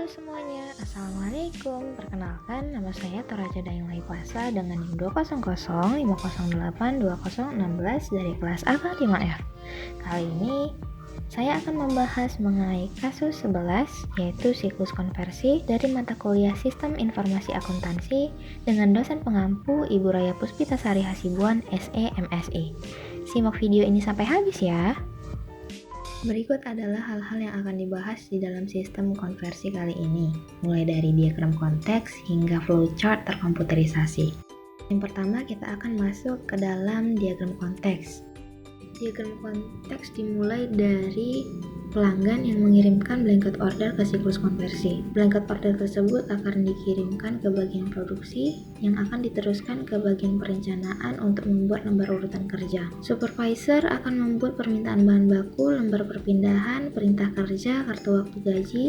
Semuanya, Assalamualaikum. Perkenalkan, nama saya Toraja Dayang Laipasa dengan NIM 20050582016 dari kelas AK5F. Kali ini, saya akan membahas mengenai kasus 11, yaitu siklus konversi dari mata kuliah Sistem Informasi Akuntansi dengan dosen pengampu Ibu Raya Puspitasari Hasibuan, SE MSI. Simak video ini sampai habis ya. Berikut adalah hal-hal yang akan dibahas di dalam sistem konversi kali ini, mulai dari diagram konteks hingga flowchart terkomputerisasi. Yang pertama, kita akan masuk ke dalam diagram konteks. Diagram konteks dimulai dari pelanggan yang mengirimkan blanket order ke siklus konversi. Blanket order tersebut akan dikirimkan ke bagian produksi yang akan diteruskan ke bagian perencanaan untuk membuat lembar urutan kerja. Supervisor akan membuat permintaan bahan baku, lembar perpindahan, perintah kerja, kartu waktu gaji,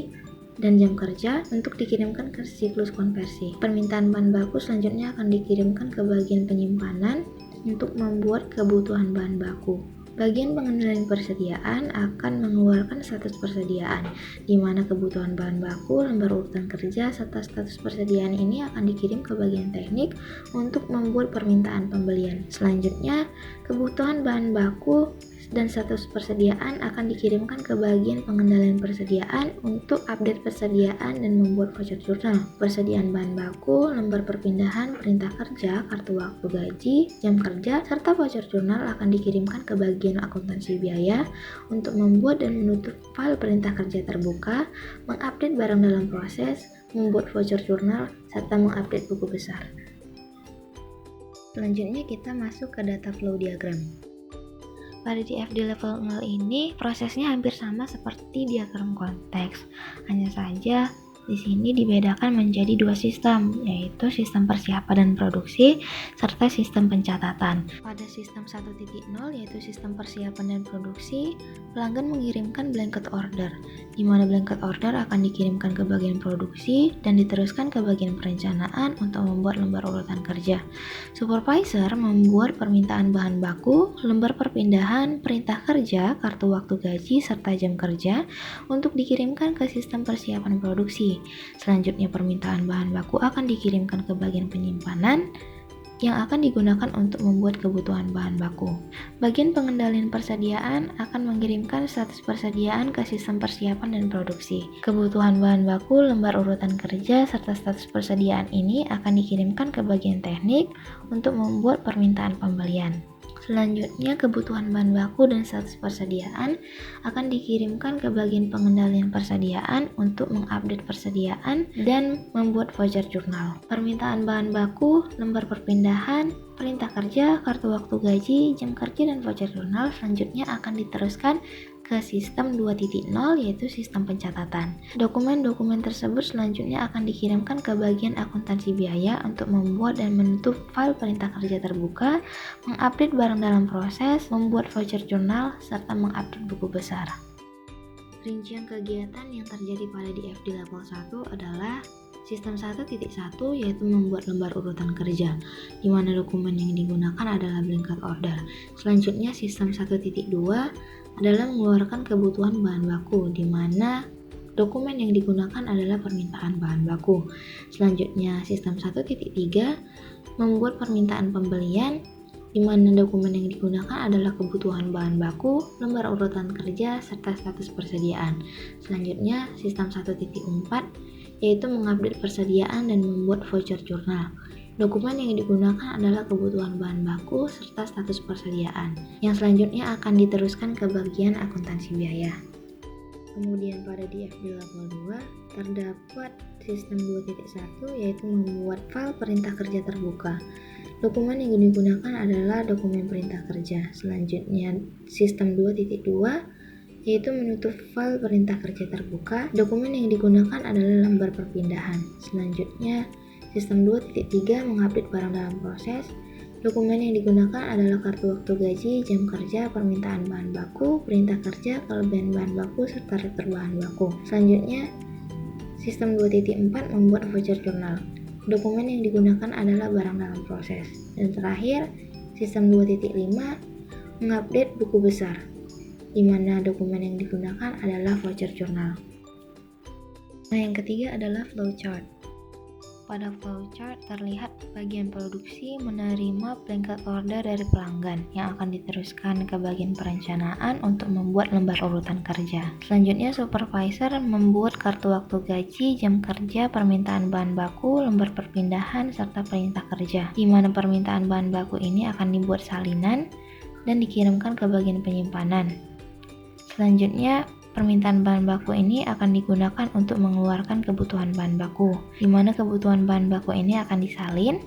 dan jam kerja untuk dikirimkan ke siklus konversi. Permintaan bahan baku selanjutnya akan dikirimkan ke bagian penyimpanan untuk membuat kebutuhan bahan baku. Bagian pengendalian persediaan akan mengeluarkan status persediaan, di mana kebutuhan bahan baku, lembar urutan kerja, serta status persediaan ini akan dikirim ke bagian teknik untuk membuat permintaan pembelian. Selanjutnya, kebutuhan bahan baku dan status persediaan akan dikirimkan ke bagian pengendalian persediaan untuk update persediaan dan membuat voucher jurnal. Persediaan bahan baku, lembar perpindahan, perintah kerja, kartu waktu gaji, jam kerja, serta voucher jurnal akan dikirimkan ke bagian akuntansi biaya untuk membuat dan menutup file perintah kerja terbuka, mengupdate barang dalam proses, membuat voucher jurnal, serta mengupdate buku besar. Selanjutnya kita masuk ke data flow diagram. Pada DFD level 0 ini prosesnya hampir sama seperti diagram konteks, hanya saja di sini dibedakan menjadi dua sistem, yaitu sistem persiapan dan produksi serta sistem pencatatan. Pada sistem 1.0 yaitu sistem persiapan dan produksi, pelanggan mengirimkan blanket order, di mana blanket order akan dikirimkan ke bagian produksi dan diteruskan ke bagian perencanaan untuk membuat lembar urutan kerja. Supervisor membuat permintaan bahan baku, lembar perpindahan, perintah kerja, kartu waktu gaji, serta jam kerja untuk dikirimkan ke sistem persiapan produksi. Selanjutnya permintaan bahan baku akan dikirimkan ke bagian penyimpanan yang akan digunakan untuk membuat kebutuhan bahan baku. Bagian pengendalian persediaan akan mengirimkan status persediaan ke sistem persiapan dan produksi. Kebutuhan bahan baku, lembar urutan kerja, serta status persediaan ini akan dikirimkan ke bagian teknik untuk membuat permintaan pembelian. Selanjutnya, kebutuhan bahan baku dan status persediaan akan dikirimkan ke bagian pengendalian persediaan untuk mengupdate persediaan dan membuat voucher jurnal. Permintaan bahan baku, lembar perpindahan, perintah kerja, kartu waktu gaji, jam kerja, dan voucher jurnal selanjutnya akan diteruskan ke sistem 2.0 yaitu sistem pencatatan. Dokumen-dokumen tersebut selanjutnya akan dikirimkan ke bagian akuntansi biaya untuk membuat dan menutup file perintah kerja terbuka, mengupdate barang dalam proses, membuat voucher jurnal, serta mengupdate buku besar. Rincian kegiatan yang terjadi pada DFD level 1 adalah sistem 1.1 yaitu membuat lembar urutan kerja, di mana dokumen yang digunakan adalah blanket order. Selanjutnya sistem 1.2 adalah mengeluarkan kebutuhan bahan baku, di mana dokumen yang digunakan adalah permintaan bahan baku. Selanjutnya sistem 1.3 membuat permintaan pembelian, di mana dokumen yang digunakan adalah kebutuhan bahan baku, lembar urutan kerja, serta status persediaan. Selanjutnya sistem 1.4 yaitu mengupdate persediaan dan membuat voucher jurnal. Dokumen yang digunakan adalah kebutuhan bahan baku serta status persediaan, yang selanjutnya akan diteruskan ke bagian akuntansi biaya. Kemudian pada DFD level 2 terdapat sistem 2.1 yaitu membuat file perintah kerja terbuka. Dokumen yang digunakan adalah dokumen perintah kerja. Selanjutnya sistem 2.2 yaitu menutup file perintah kerja terbuka. Dokumen yang digunakan adalah lembar perpindahan. Selanjutnya sistem 2.3 mengupdate barang dalam proses. Dokumen yang digunakan adalah kartu waktu gaji, jam kerja, permintaan bahan baku, perintah kerja, kelebihan bahan baku, serta rektor bahan baku. Selanjutnya sistem 2.4 membuat voucher jurnal. Dokumen yang digunakan adalah barang dalam proses. Dan terakhir, sistem 2.5 mengupdate buku besar, di mana dokumen yang digunakan adalah voucher jurnal. Nah, yang ketiga adalah flowchart. Pada flowchart terlihat bagian produksi menerima blanket order dari pelanggan yang akan diteruskan ke bagian perencanaan untuk membuat lembar urutan kerja. Selanjutnya supervisor membuat kartu waktu gaji, jam kerja, permintaan bahan baku, lembar perpindahan, serta perintah kerja, di mana permintaan bahan baku ini akan dibuat salinan dan dikirimkan ke bagian penyimpanan. Selanjutnya permintaan bahan baku ini akan digunakan untuk mengeluarkan kebutuhan bahan baku, di mana kebutuhan bahan baku ini akan disalin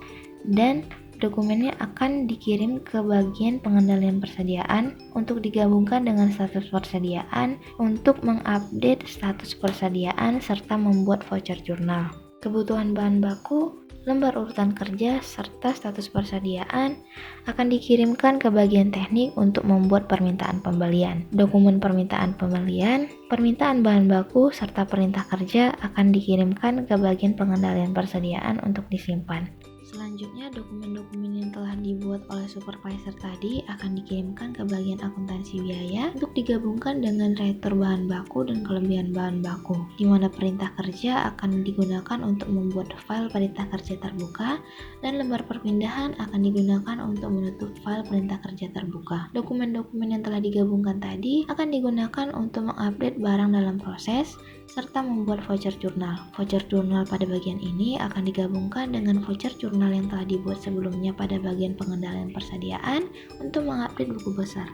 dan dokumennya akan dikirim ke bagian pengendalian persediaan untuk digabungkan dengan status persediaan untuk mengupdate status persediaan serta membuat voucher jurnal. Kebutuhan bahan baku, lembar urutan kerja, serta status persediaan akan dikirimkan ke bagian teknik untuk membuat permintaan pembelian. Dokumen permintaan pembelian, permintaan bahan baku, serta perintah kerja akan dikirimkan ke bagian pengendalian persediaan untuk disimpan. Selanjutnya, dokumen-dokumen yang telah dibuat oleh supervisor tadi akan dikirimkan ke bagian akuntansi biaya untuk digabungkan dengan retur bahan baku dan kelebihan bahan baku, di mana perintah kerja akan digunakan untuk membuat file perintah kerja terbuka dan lembar perpindahan akan digunakan untuk menutup file perintah kerja terbuka. Dokumen-dokumen yang telah digabungkan tadi akan digunakan untuk mengupdate barang dalam proses serta membuat voucher jurnal. Voucher jurnal pada bagian ini akan digabungkan dengan voucher jurnal yang telah dibuat sebelumnya pada bagian pengendalian persediaan untuk mengupdate buku besar.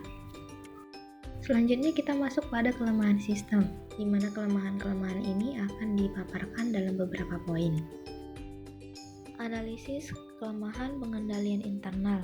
Selanjutnya kita masuk pada kelemahan sistem, di mana kelemahan-kelemahan ini akan dipaparkan dalam beberapa poin. Analisis kelemahan pengendalian internal.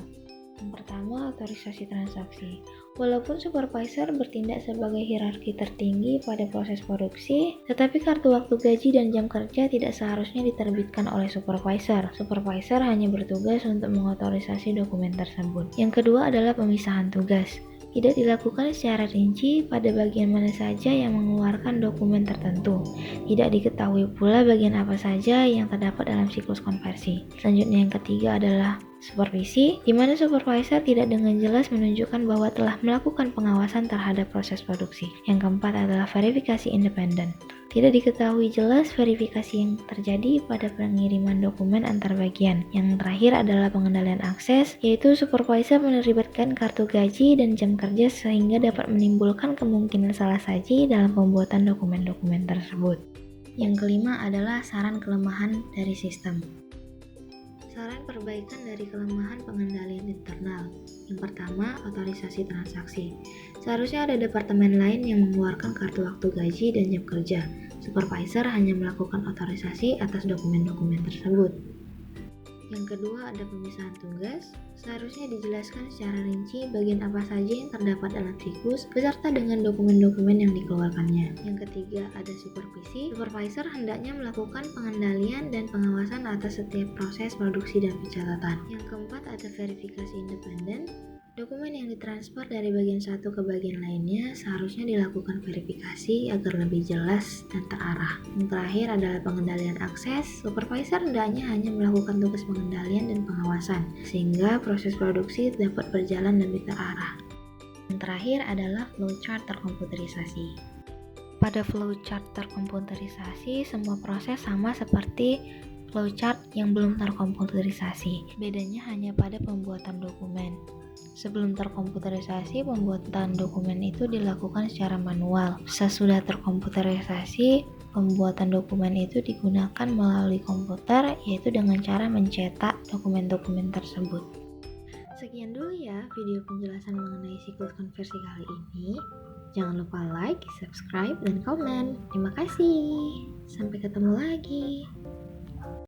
Yang pertama, otorisasi transaksi. Walaupun supervisor bertindak sebagai hierarki tertinggi pada proses produksi, tetapi kartu waktu gaji dan jam kerja tidak seharusnya diterbitkan oleh supervisor. Supervisor hanya bertugas untuk mengotorisasi dokumen tersebut. Yang kedua adalah pemisahan tugas. Tidak dilakukan secara rinci pada bagian mana saja yang mengeluarkan dokumen tertentu. Tidak diketahui pula bagian apa saja yang terdapat dalam siklus konversi. Selanjutnya yang ketiga adalah supervisi, di mana supervisor tidak dengan jelas menunjukkan bahwa telah melakukan pengawasan terhadap proses produksi. Yang keempat adalah verifikasi independen. Tidak diketahui jelas verifikasi yang terjadi pada pengiriman dokumen antar bagian. Yang terakhir adalah pengendalian akses, yaitu supervisor menerlibatkan kartu gaji dan jam kerja sehingga dapat menimbulkan kemungkinan salah saji dalam pembuatan dokumen-dokumen tersebut. Yang kelima adalah saran kelemahan dari sistem. Saran perbaikan dari kelemahan pengendalian internal. Yang pertama, otorisasi transaksi. Seharusnya ada departemen lain yang mengeluarkan kartu waktu gaji dan jam kerja. Supervisor hanya melakukan otorisasi atas dokumen-dokumen tersebut. Yang kedua, ada pemisahan tugas. Seharusnya dijelaskan secara rinci bagian apa saja yang terdapat dalam siklus beserta dengan dokumen-dokumen yang dikeluarkannya. Yang ketiga, ada supervisi. Supervisor hendaknya melakukan pengendalian dan pengawasan atas setiap proses produksi dan pencatatan. Yang keempat, ada verifikasi independen. Dokumen yang ditransfer dari bagian satu ke bagian lainnya seharusnya dilakukan verifikasi agar lebih jelas dan terarah. Yang terakhir adalah pengendalian akses. Supervisor hendaknya hanya melakukan tugas pengendalian dan pengawasan, sehingga proses produksi dapat berjalan lebih terarah. Yang terakhir adalah flowchart terkomputerisasi. Pada flowchart terkomputerisasi, semua proses sama seperti flowchart yang belum terkomputerisasi. Bedanya hanya pada pembuatan dokumen. Sebelum terkomputerisasi, pembuatan dokumen itu dilakukan secara manual. Sesudah terkomputerisasi, pembuatan dokumen itu digunakan melalui komputer, yaitu dengan cara mencetak dokumen-dokumen tersebut. Sekian dulu ya video penjelasan mengenai siklus konversi kali ini. Jangan lupa like, subscribe, dan komen. Terima kasih. Sampai ketemu lagi.